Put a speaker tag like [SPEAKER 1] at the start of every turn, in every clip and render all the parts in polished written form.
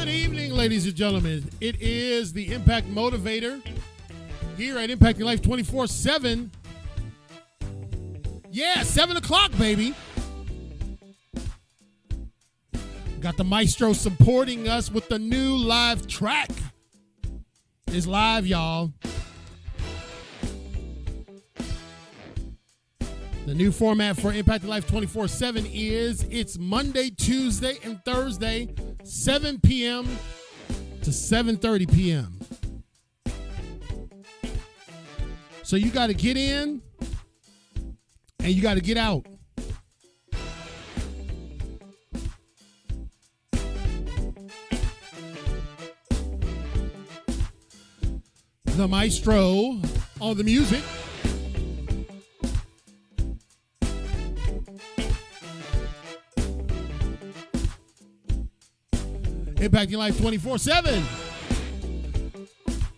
[SPEAKER 1] Good evening, ladies and gentlemen. It is the Impact Motivator here at Impacting Life 24/7. Yeah, 7 o'clock, baby. Got the maestro supporting us with the new live track. It's live, y'all. The new format for Impacting Life 24/7 is it's Monday, Tuesday, and Thursday, 7 p.m. to 7:30 p.m. So you got to get in and you got to get out. The maestro on the music. Impacting Life 24/7.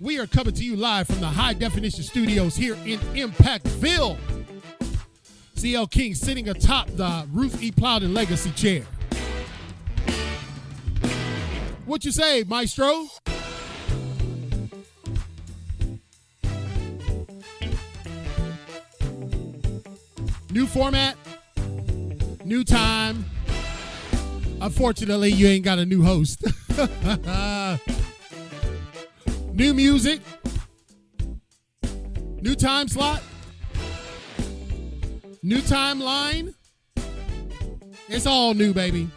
[SPEAKER 1] We are coming to you live from the High Definition Studios here in Impactville. CL King sitting atop the Ruth E. Plowden Legacy Chair. What you say, maestro? New format, new time. Unfortunately, you ain't got a new host. New music, new time slot, new timeline. It's all new, baby.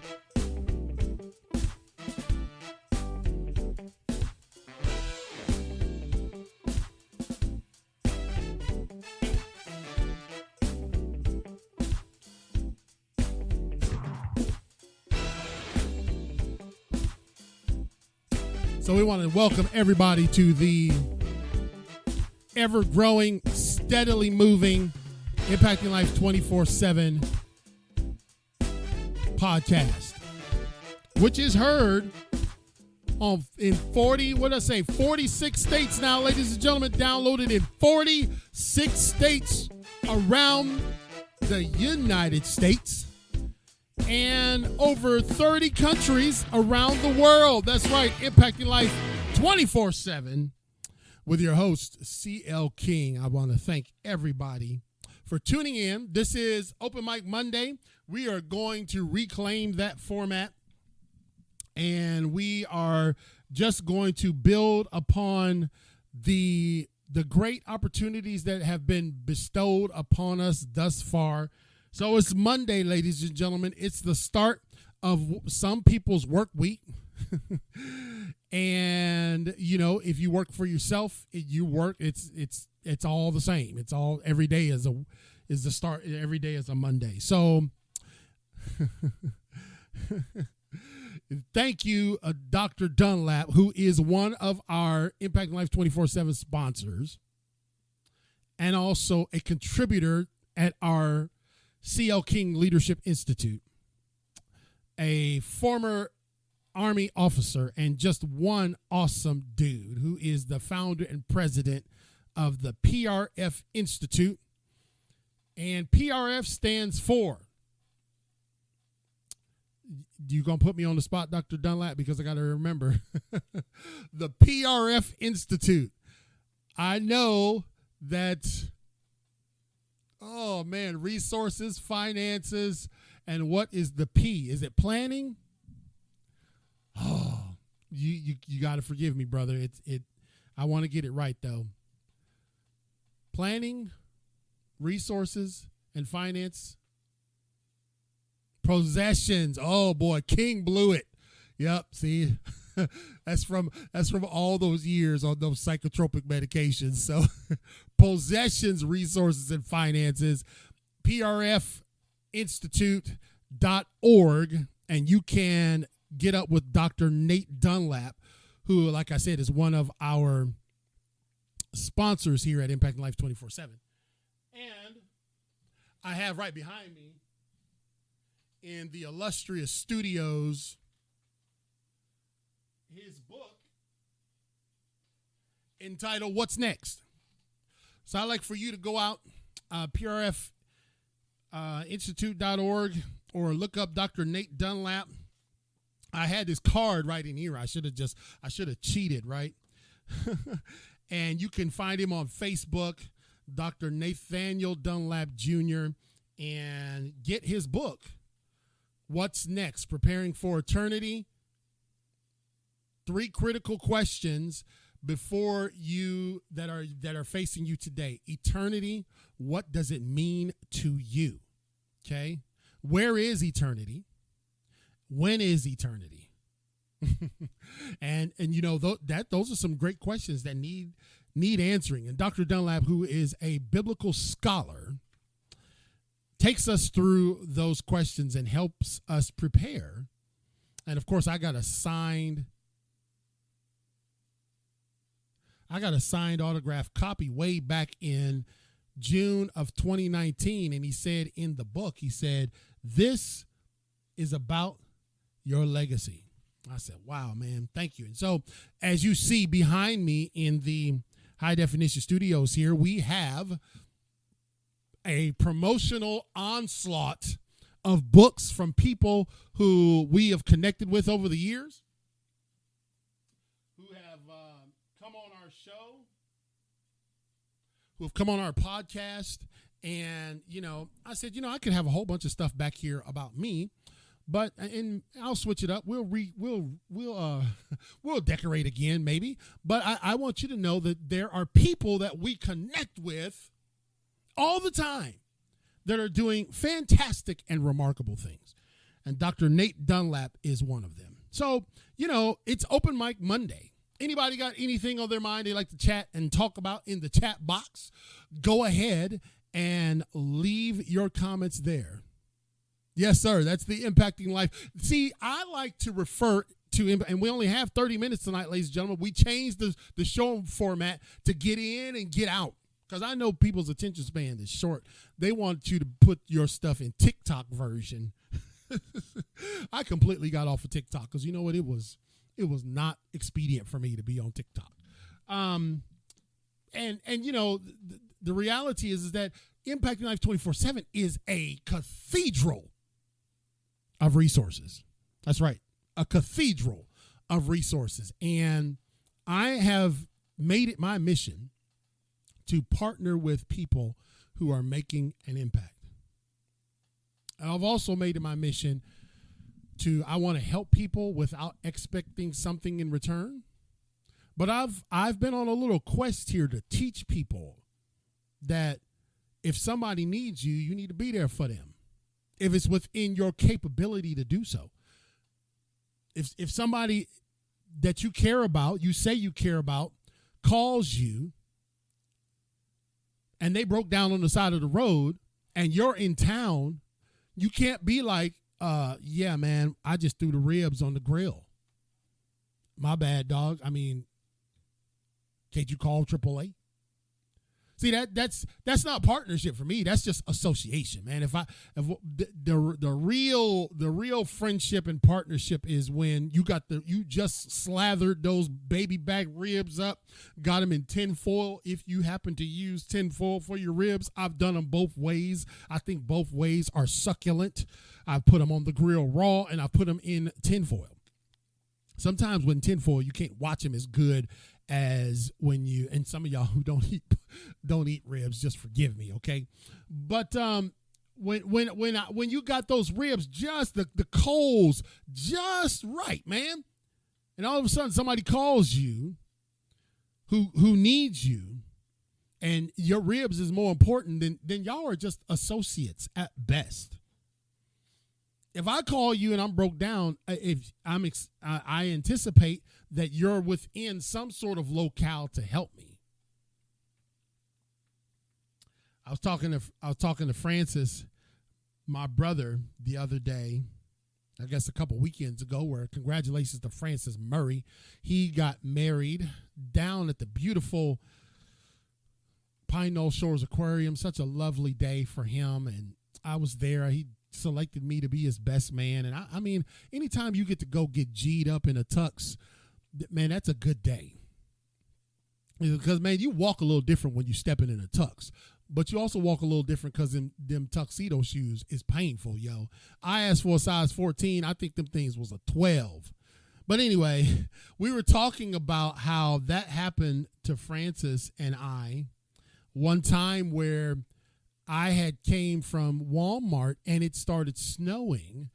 [SPEAKER 1] So we want to welcome everybody to the ever-growing, steadily moving, Impacting Life 24/7 podcast, which is heard in 46 states now, ladies and gentlemen, downloaded in 46 states around the United States. And over 30 countries around the world. That's right, Impacting Life 24/7 with your host, CL King. I want to thank everybody for tuning in. This is Open Mic Monday. We are going to reclaim that format, and we are just going to build upon the great opportunities that have been bestowed upon us thus far. So it's Monday, ladies and gentlemen. It's the start of some people's work week. And, you know, if you work for yourself, you work, it's all the same. It's all, every day is the start. Every day is a Monday. So thank you, Dr. Dunlap, who is one of our Impact Life 24/7 sponsors and also a contributor at our CL King Leadership Institute, a former Army officer and just one awesome dude who is the founder and president of the PRF Institute. And PRF stands for, you going to put me on the spot, Dr. Dunlap, because I got to remember. The PRF Institute. I know that, oh man, resources, finances, and what is the P? Is it planning? Oh, you got to forgive me, brother. I want to get it right though. Planning, resources, and finance. Possessions. Oh boy, King blew it. Yep. See, that's from all those years on those psychotropic medications. So possessions, resources, and finances, prfinstitute.org. And you can get up with Dr. Nate Dunlap, who, like I said, is one of our sponsors here at Impacting Life 24/7. And I have right behind me in the illustrious studios his book entitled What's Next? So I'd like for you to go out, prfinstitute.org, or look up Dr. Nate Dunlap I had this card right in here. I should have cheated, right? And you can find him on Facebook, Dr. Nathaniel Dunlap Jr., and get his book, What's Next? Preparing for Eternity. 3 critical questions before you that are facing you today. Eternity, what does it mean to you? Okay? Where is eternity? When is eternity? and you know those are some great questions that need answering. And Dr. Dunlap, who is a biblical scholar, takes us through those questions and helps us prepare. And of course, I got a signed autographed copy way back in June of 2019. And he said in the book, this is about your legacy. I said, wow, man, thank you. And so as you see behind me in the high definition studios here, we have a promotional onslaught of books from people who we have connected with over the years, who have come on our show, who have come on our podcast. And, I said, I could have a whole bunch of stuff back here about me, and I'll switch it up. We'll decorate again, maybe. But I want you to know that there are people that we connect with all the time that are doing fantastic and remarkable things. And Dr. Nate Dunlap is one of them. So, it's Open Mic Monday. Anybody got anything on their mind they like to chat and talk about in the chat box? Go ahead and leave your comments there. Yes, sir. That's the Impacting Life. See, I like to refer to, and we only have 30 minutes tonight, ladies and gentlemen. We changed the show format to get in and get out, because I know people's attention span is short. They want you to put your stuff in TikTok version. I completely got off of TikTok because you know what? It was not expedient for me to be on TikTok. The reality is that Impacting Life 24/7 is a cathedral of resources. That's right. A cathedral of resources. And I have made it my mission to partner with people who are making an impact. And I've also made it my mission I want to help people without expecting something in return. But I've been on a little quest here to teach people that if somebody needs you, you need to be there for them, if it's within your capability to do so. If somebody that you care about, you say you care about, calls you and they broke down on the side of the road and you're in town, you can't be like, yeah, man, I just threw the ribs on the grill. My bad, dog. I mean, can't you call AAA? See, that's not partnership for me. That's just association, man. If the real friendship and partnership is when you just slathered those baby back ribs up, got them in tin foil. If you happen to use tin foil for your ribs, I've done them both ways. I think both ways are succulent. I've put them on the grill raw and I put them in tin foil. Sometimes with tin foil, you can't watch them as good as when and some of y'all who don't eat ribs, just forgive me, okay? But when you got those ribs, just the coals just right, man, and all of a sudden somebody calls you who needs you, and your ribs is more important than y'all are just associates at best. If I call you and I'm broke down, I anticipate that you're within some sort of locale to help me. I was talking to Francis, my brother, the other day, I guess a couple weekends ago, where congratulations to Francis Murray. He got married down at the beautiful Pine Knoll Shores Aquarium. Such a lovely day for him, and I was there. He selected me to be his best man. And I mean, anytime you get to go get G'd up in a tux, man, that's a good day. Because, man, you walk a little different when you stepping in a tux. But you also walk a little different because them tuxedo shoes is painful, yo. I asked for a size 14. I think them things was a 12. But anyway, we were talking about how that happened to Francis and I one time where I had came from Walmart and it started snowing.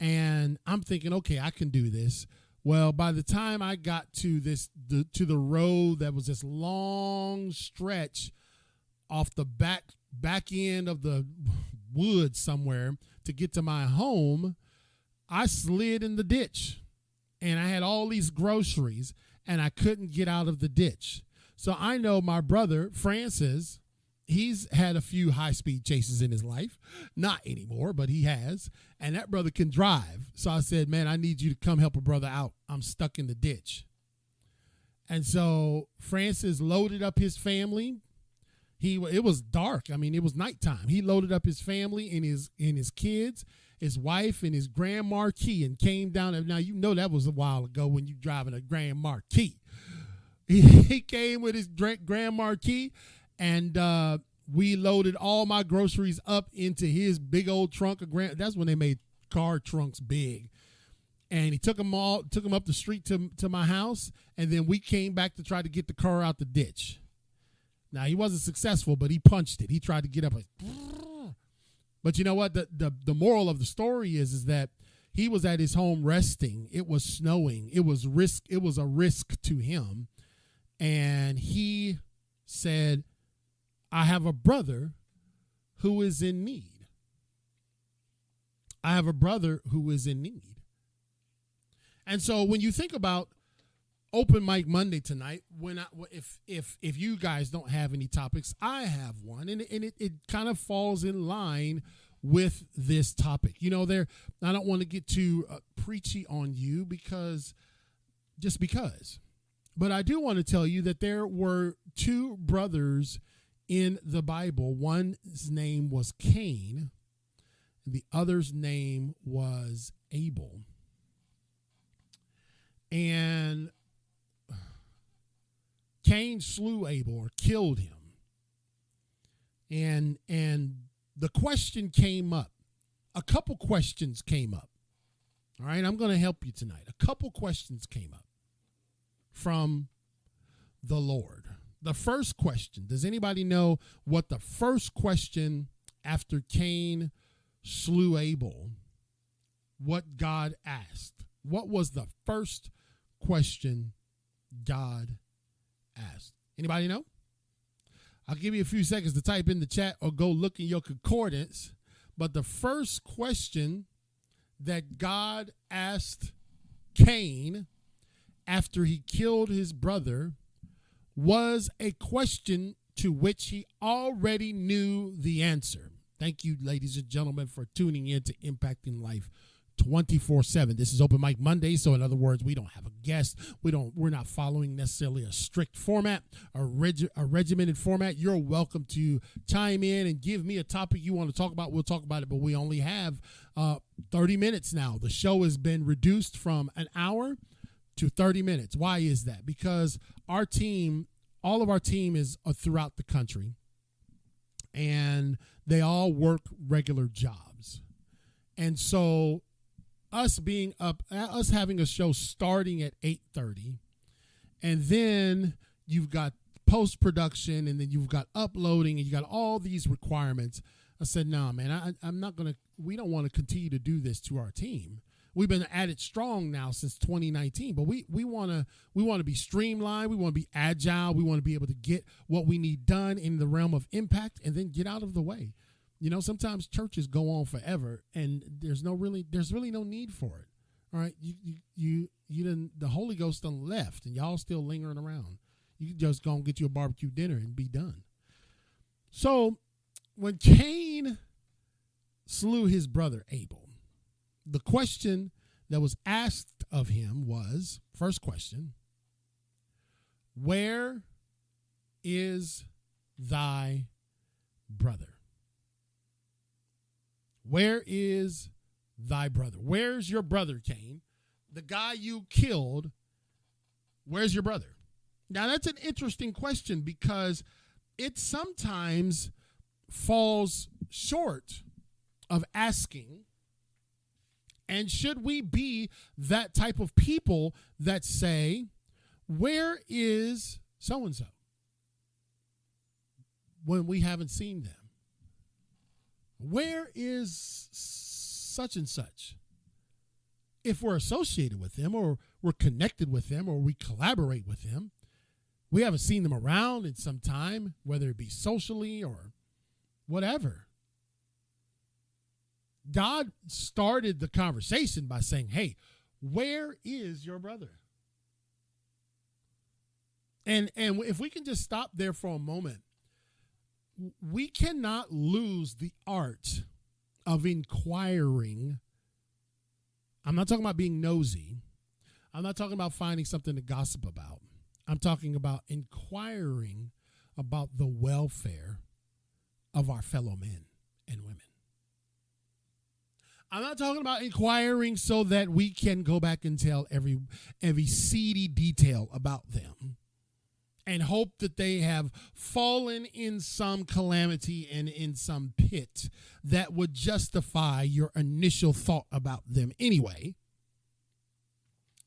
[SPEAKER 1] And I'm thinking, okay, I can do this. Well, by the time I got to the road that was this long stretch off the back end of the woods somewhere to get to my home, I slid in the ditch. And I had all these groceries, and I couldn't get out of the ditch. So I know my brother, Francis, he's had a few high-speed chases in his life. Not anymore, but he has. And that brother can drive. So I said, man, I need you to come help a brother out. I'm stuck in the ditch. And so Francis loaded up his family. It was dark. I mean, it was nighttime. He loaded up his family and his kids, his wife, and his Grand Marquis, and came down. Now, you know that was a while ago when you driving a Grand Marquis. He came with his Grand Marquis, and we loaded all my groceries up into his big old trunk. That's when they made car trunks big. And he took them up the street to my house, and then we came back to try to get the car out the ditch. Now, he wasn't successful, but he punched it. He tried to get up. But you know what? The moral of the story is that he was at his home resting. It was snowing. It was a risk to him. And he said, I have a brother who is in need. I have a brother who is in need. And so when you think about Open Mic Monday tonight, if you guys don't have any topics, I have one, and it kind of falls in line with this topic. You know, I don't want to get too preachy on you because, but I do want to tell you that there were two brothers in the Bible. One's name was Cain, and the other's name was Abel. And Cain slew Abel, or killed him. And the question came up. A couple questions came up. All right, I'm going to help you tonight. A couple questions came up from the Lord. The first question, does anybody know what the first question after Cain slew Abel, what God asked? What was the first question God asked? Anybody know? I'll give you a few seconds to type in the chat or go look in your concordance. But the first question that God asked Cain after he killed his brother was a question to which he already knew the answer. Thank you, ladies and gentlemen, for tuning in to Impacting Life 24/7. This is Open Mic Monday, so in other words, we don't have a guest. We're not following necessarily a strict format, a regimented format. You're welcome to chime in and give me a topic you want to talk about. We'll talk about it, but we only have 30 minutes now. The show has been reduced from an hour to 30 minutes. Why is that? Because our team, all of our team is throughout the country, and they all work regular jobs. And so us having a show starting at 8:30, and then you've got post-production, and then you've got uploading, and you got all these requirements. I said, no, man, we don't want to continue to do this to our team. We've been at it strong now since 2019, but we want to be streamlined. We want to be agile. We want to be able to get what we need done in the realm of impact and then get out of the way. You know, sometimes churches go on forever, and there's really no need for it. All right, you didn't. The Holy Ghost done left, and y'all still lingering around. You can just go and get you a barbecue dinner and be done. So, when Cain slew his brother Abel, the question that was asked of him was, first question, where is thy brother? Where is thy brother? Where's your brother, Cain? The guy you killed, where's your brother? Now, that's an interesting question because it sometimes falls short of asking? And should we be that type of people that say, where is so-and-so when we haven't seen them? Where is such and such? If we're associated with them or we're connected with them or we collaborate with them, we haven't seen them around in some time, whether it be socially or whatever. God started the conversation by saying, hey, where is your brother? And if we can just stop there for a moment, we cannot lose the art of inquiring. I'm not talking about being nosy. I'm not talking about finding something to gossip about. I'm talking about inquiring about the welfare of our fellow men and women. I'm not talking about inquiring so that we can go back and tell every seedy detail about them and hope that they have fallen in some calamity and in some pit that would justify your initial thought about them anyway.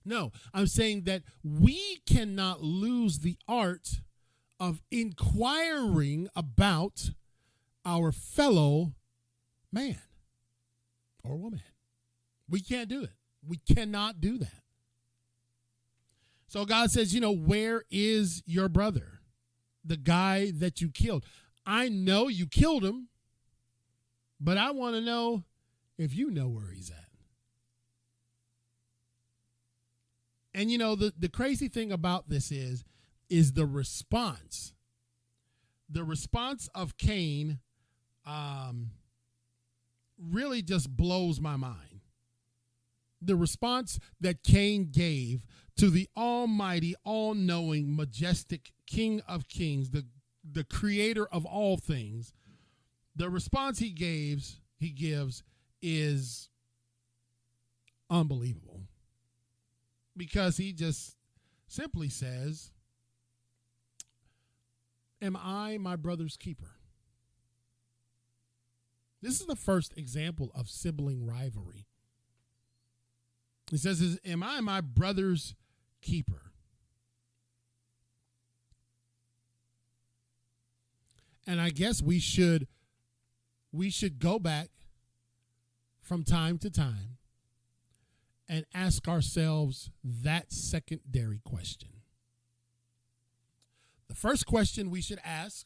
[SPEAKER 1] No, I'm saying that we cannot lose the art of inquiring about our fellow man or woman. We can't do it. We cannot do that. So God says, where is your brother? The guy that you killed. I know you killed him, but I want to know if you know where he's at. And the crazy thing about this is the response. The response of Cain really just blows my mind. The response that Cain gave to the almighty, all-knowing, majestic King of Kings, the creator of all things, the response he gives is unbelievable. Because he just simply says, am I my brother's keeper? This is the first example of sibling rivalry. He says, am I my brother's keeper? And I guess we should go back from time to time and ask ourselves that secondary question. The first question we should ask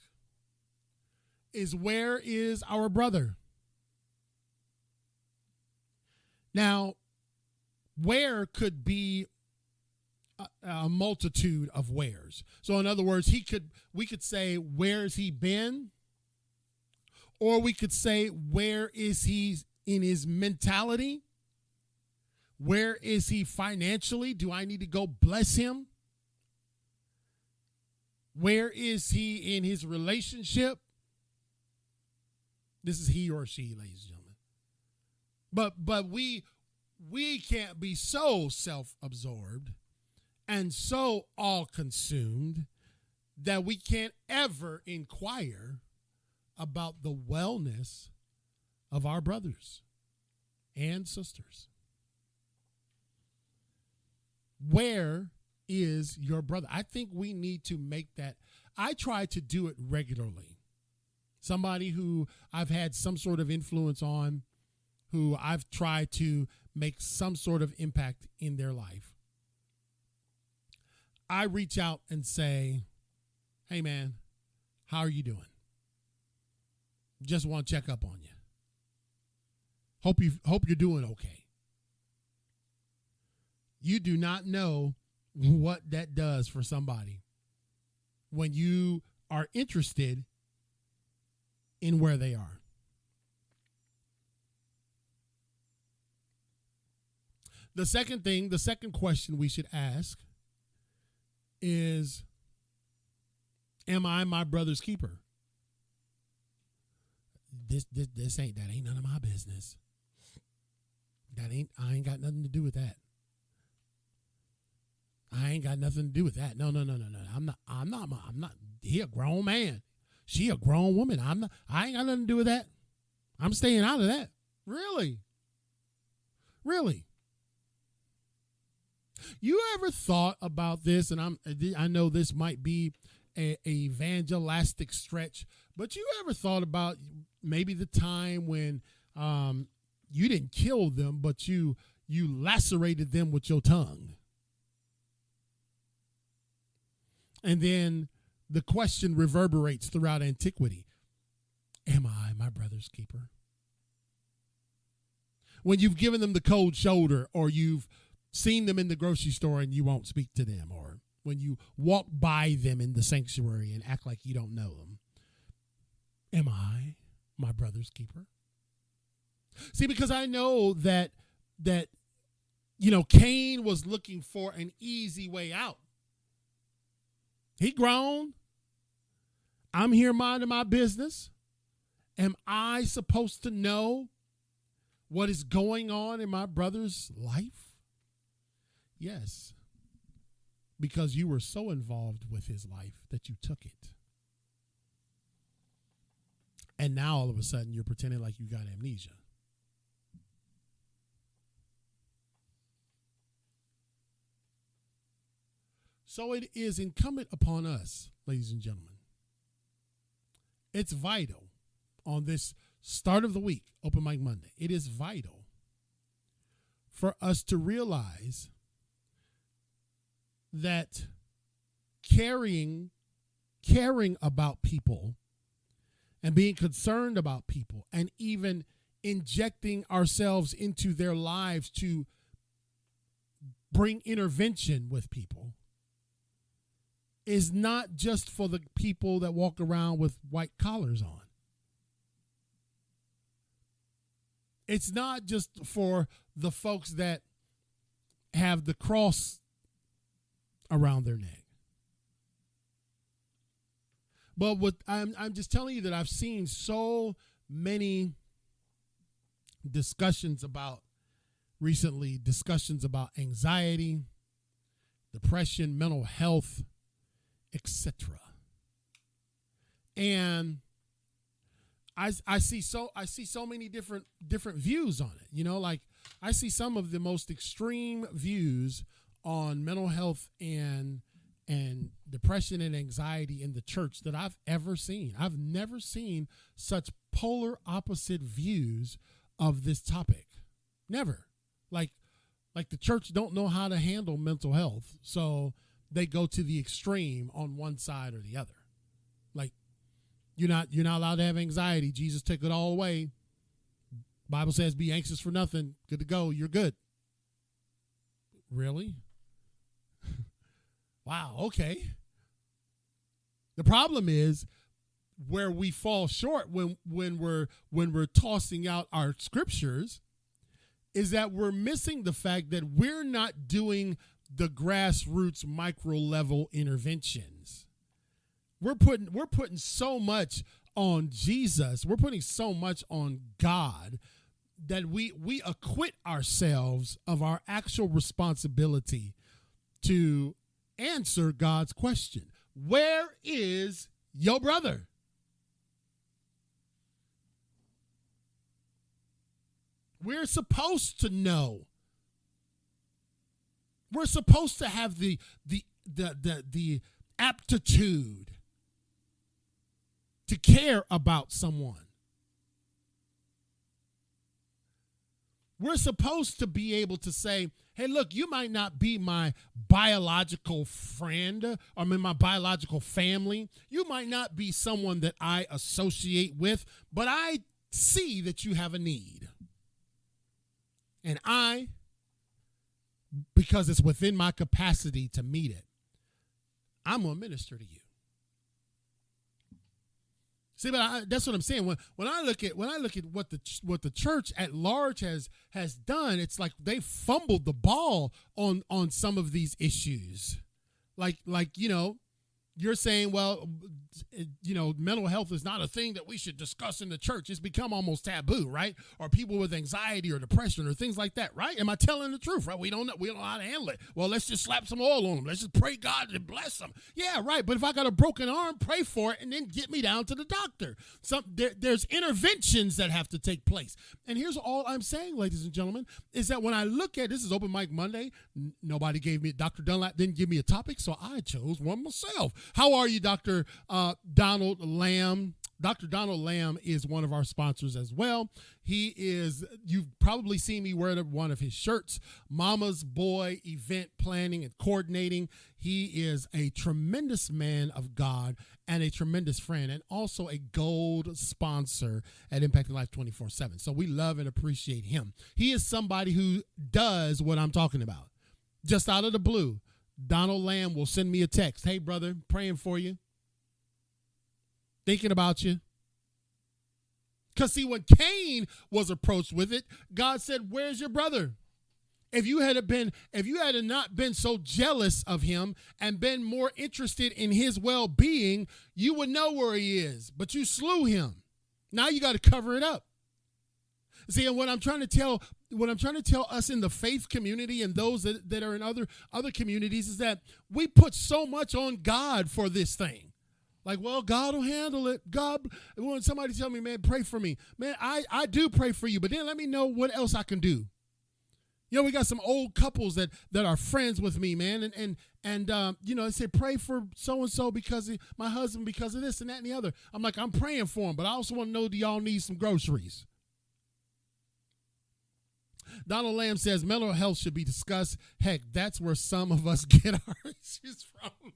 [SPEAKER 1] is, where is our brother? Now, where could be a multitude of wheres. So in other words, we could say, where's he been? Or we could say, where is he in his mentality? Where is he financially? Do I need to go bless him? Where is he in his relationship? This is he or she, ladies and gentlemen. But we can't be so self-absorbed and so all-consumed that we can't ever inquire about the wellness of our brothers and sisters. Where is your brother? I think we need to make that. I try to do it regularly. Somebody who I've had some sort of influence on, who I've tried to make some sort of impact in their life. I reach out and say, hey man, how are you doing? Just want to check up on you. Hope you're doing okay. You do not know what that does for somebody when you are interested in where they are. The second question we should ask is, am I my brother's keeper? That ain't none of my business. I ain't got nothing to do with that. I ain't got nothing to do with that. No. I'm not. He a grown man. She a grown woman. I ain't got nothing to do with that. I'm staying out of that. Really? Really? You ever thought about this? And I know this might be a evangelistic stretch, but you ever thought about maybe the time when you didn't kill them, but you lacerated them with your tongue? And then the question reverberates throughout antiquity. Am I my brother's keeper? When you've given them the cold shoulder, or you've seen them in the grocery store and you won't speak to them, or when you walk by them in the sanctuary and act like you don't know them. Am I my brother's keeper? See, because I know that Cain was looking for an easy way out. He grown. I'm here minding my business. Am I supposed to know what is going on in my brother's life? Yes. Because you were so involved with his life that you took it. And now all of a sudden you're pretending like you got amnesia. So it is incumbent upon us, ladies and gentlemen. It's vital on this start of the week, Open Mic Monday. It is vital for us to realize that caring about people and being concerned about people and even injecting ourselves into their lives to bring intervention with people is not just for the people that walk around with white collars on. It's not just for the folks that have the cross around their neck. But what I'm just telling you that I've seen so many discussions about anxiety, depression, mental health, etc. And I see so many different views on it. Like I see some of the most extreme views on mental health and depression and anxiety in the church that I've ever seen. I've never seen such polar opposite views of this topic. Never. Like the church don't know how to handle mental health, so they go to the extreme on one side or the other. Like you're not allowed to have anxiety. Jesus took it all away. Bible says be anxious for nothing. Good to go. You're good. Really? Wow, okay. The problem is where we fall short when we're tossing out our scriptures is that we're missing the fact that we're not doing the grassroots micro level interventions. We're putting so much on Jesus. We're putting so much on God that we acquit ourselves of our actual responsibility to answer God's question. Where is your brother? We're supposed to know. We're supposed to have the aptitude to care about someone. We're supposed to be able to say, hey, look, you might not be my biological friend or my biological family. You might not be someone that I associate with, but I see that you have a need. And because it's within my capacity to meet it, I'm going to minister to you. See, but that's what I'm saying. When I look at what the church at large has done, it's like they fumbled the ball on some of these issues. Like you're saying, well, mental health is not a thing that we should discuss in the church. It's become almost taboo, right? Or people with anxiety or depression or things like that, right? Am I telling the truth, right? We don't know how to handle it. Well, let's just slap some oil on them. Let's just pray God to bless them. Yeah, right. But if I got a broken arm, pray for it and then get me down to the doctor. There's interventions that have to take place. And here's all I'm saying, ladies and gentlemen, is that when I look at this is Open Mic Monday, nobody gave me, Dr. Dunlap didn't give me a topic, so I chose one myself. How are you, Dr. Donald Lamb? Dr. Donald Lamb is one of our sponsors as well. You've probably seen me wear one of his shirts, Mama's Boy Event Planning and Coordinating. He is a tremendous man of God and a tremendous friend, and also a gold sponsor at Impacting Life 24/7. So we love and appreciate him. He is somebody who does what I'm talking about. Just out of the blue, Donald Lamb will send me a text. Hey, brother, praying for you. Thinking about you. Because see, when Cain was approached with it, God said, where's your brother? If you had not been so jealous of him and been more interested in his well-being, you would know where he is. But you slew him. Now you got to cover it up. See, and what I'm trying to tell us in the faith community and those that are in other communities is that we put so much on God for this thing. Like, well, God will handle it. God, when somebody tell me, man, pray for me. Man, I do pray for you, but then let me know what else I can do. We got some old couples that are friends with me, man, and they say, pray for so-and-so because my husband because of this and that and the other. I'm like, I'm praying for him, but I also want to know, do y'all need some groceries? Donald Lamb says mental health should be discussed. Heck, that's where some of us get our issues from.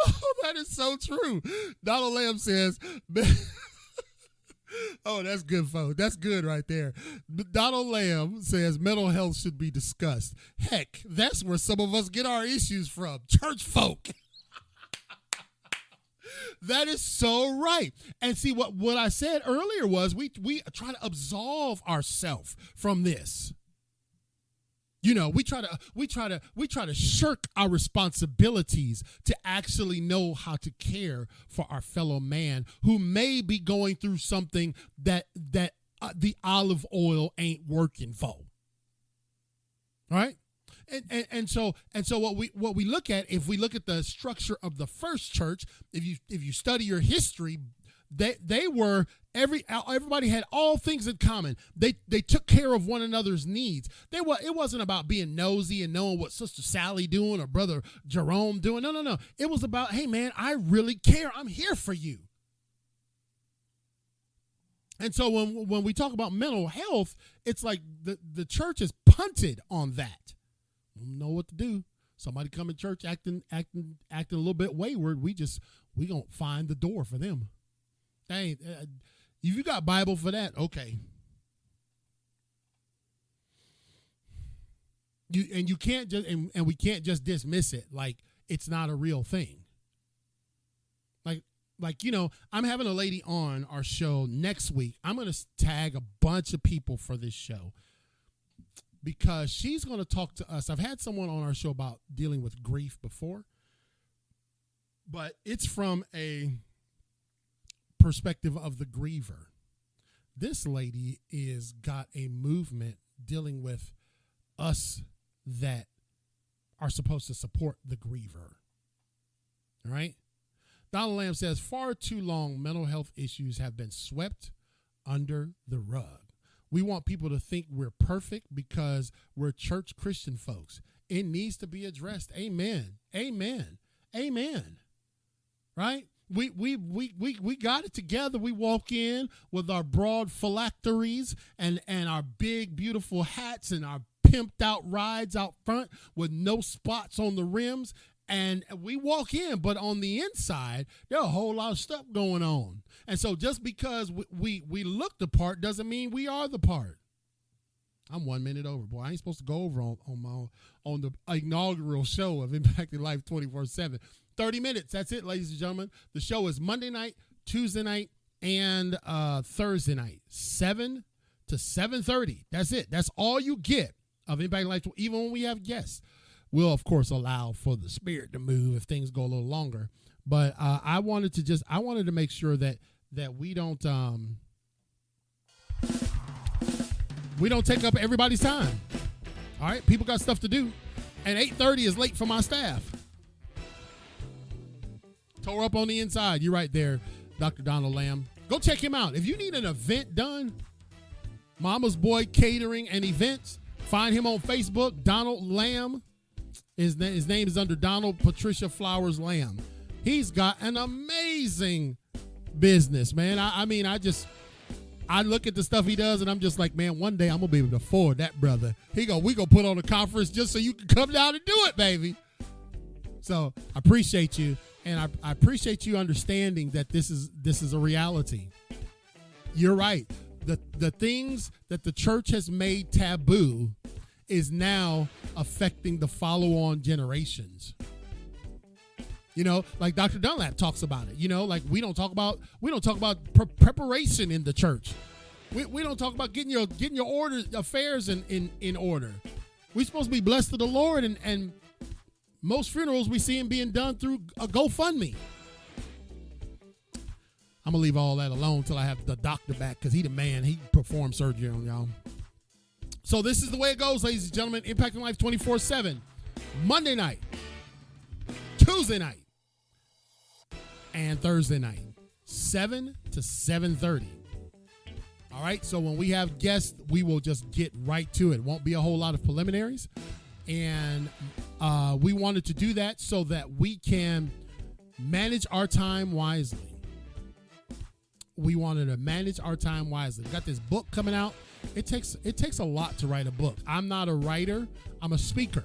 [SPEAKER 1] Oh, that is so true. Donald Lamb says, oh, that's good, folks. That's good right there. Donald Lamb says mental health should be discussed. Heck, that's where some of us get our issues from. Church folk. That is so right. And see, what I said earlier was we try to absolve ourselves from this. We try to shirk our responsibilities to actually know how to care for our fellow man who may be going through something that the olive oil ain't working for. All right? And so what we look at, if we look at the structure of the first church, if you study your history, they were everybody had all things in common. They took care of one another's needs. It wasn't about being nosy and knowing what Sister Sally doing or Brother Jerome doing. No. It was about, hey man, I really care. I'm here for you. And so when we talk about mental health, it's like the church is punted on that. Don't know what to do. Somebody come in church acting a little bit wayward. We gonna find the door for them. Hey, if you got Bible for that, okay. You can't just and we can't just dismiss it like it's not a real thing. Like I'm having a lady on our show next week. I'm gonna tag a bunch of people for this show because she's gonna talk to us. I've had someone on our show about dealing with grief before, but it's from a perspective of the griever. This lady is got a movement dealing with us that are supposed to support the griever. All right? Donald Lamb says, far too long, mental health issues have been swept under the rug. We want people to think we're perfect because we're church Christian folks. It needs to be addressed. Amen. Amen. Amen. Right? We got it together. We walk in with our broad phylacteries and our big, beautiful hats and our pimped out rides out front with no spots on the rims. And we walk in, but on the inside, there's a whole lot of stuff going on. And so just because we look the part doesn't mean we are the part. I'm 1 minute over, boy. I ain't supposed to go over on the inaugural show of Impacting Life 24/7. 30 minutes. That's it, ladies and gentlemen. The show is Monday night, Tuesday night, and Thursday night, 7 to 7:30. That's it. That's all you get of Impacting Life. Even when we have guests, we'll, of course, allow for the spirit to move if things go a little longer. But I wanted to make sure that we don't take up everybody's time. All right, people got stuff to do, and 8:30 is late for my staff. Tore up on the inside. You're right there, Dr. Donald Lamb. Go check him out. If you need an event done, Mama's Boy Catering and Events, find him on Facebook, Donald Lamb. His name is under Donald Patricia Flowers Lamb. He's got an amazing business, man. I look at the stuff he does, and I'm just like, man, one day I'm going to be able to afford that, brother. We going to put on a conference just so you can come down and do it, baby. So I appreciate you, and I appreciate you understanding that this is a reality. You're right. The things that the church has made taboo is now affecting the follow-on generations. You know, like Dr. Dunlap talks about it. You know, like we don't talk about preparation in the church. We don't talk about getting your affairs in order. We're supposed to be blessed to the Lord, and most funerals we see them being done through a GoFundMe. I'm gonna leave all that alone till I have the doctor back, because he the man. He performed surgery on y'all. So this is the way it goes, ladies and gentlemen. Impacting Life 24/7. Monday night, Tuesday night, and Thursday night, 7 to 7:30. All right, so when we have guests, we will just get right to it. Won't be a whole lot of preliminaries. And we wanted to do that so that we can manage our time wisely. We wanted to manage our time wisely. We got this book coming out. It takes a lot to write a book. I'm not a writer. I'm a speaker.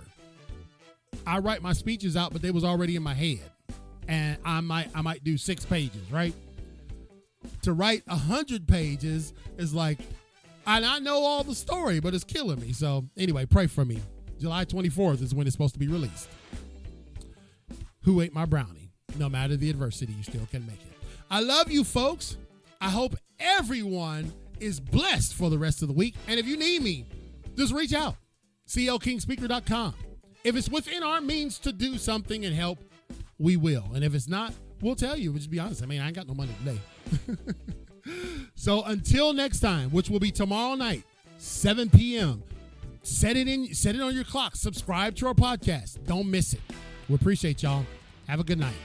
[SPEAKER 1] I write my speeches out, but they was already in my head. And I might do 6 pages, right? To write 100 pages is like, and I know all the story, but it's killing me. So anyway, pray for me. July 24th is when it's supposed to be released. Who ate my brownie? No matter the adversity, you still can make it. I love you, folks. I hope everyone is blessed for the rest of the week. And if you need me, just reach out. clkingspeaker.com. If it's within our means to do something and help, we will. And if it's not, we'll tell you. We'll just be honest. I mean, I ain't got no money today. So until next time, which will be tomorrow night, 7 p.m., set it on your clock. Subscribe to our podcast. Don't miss it. We appreciate y'all. Have a good night.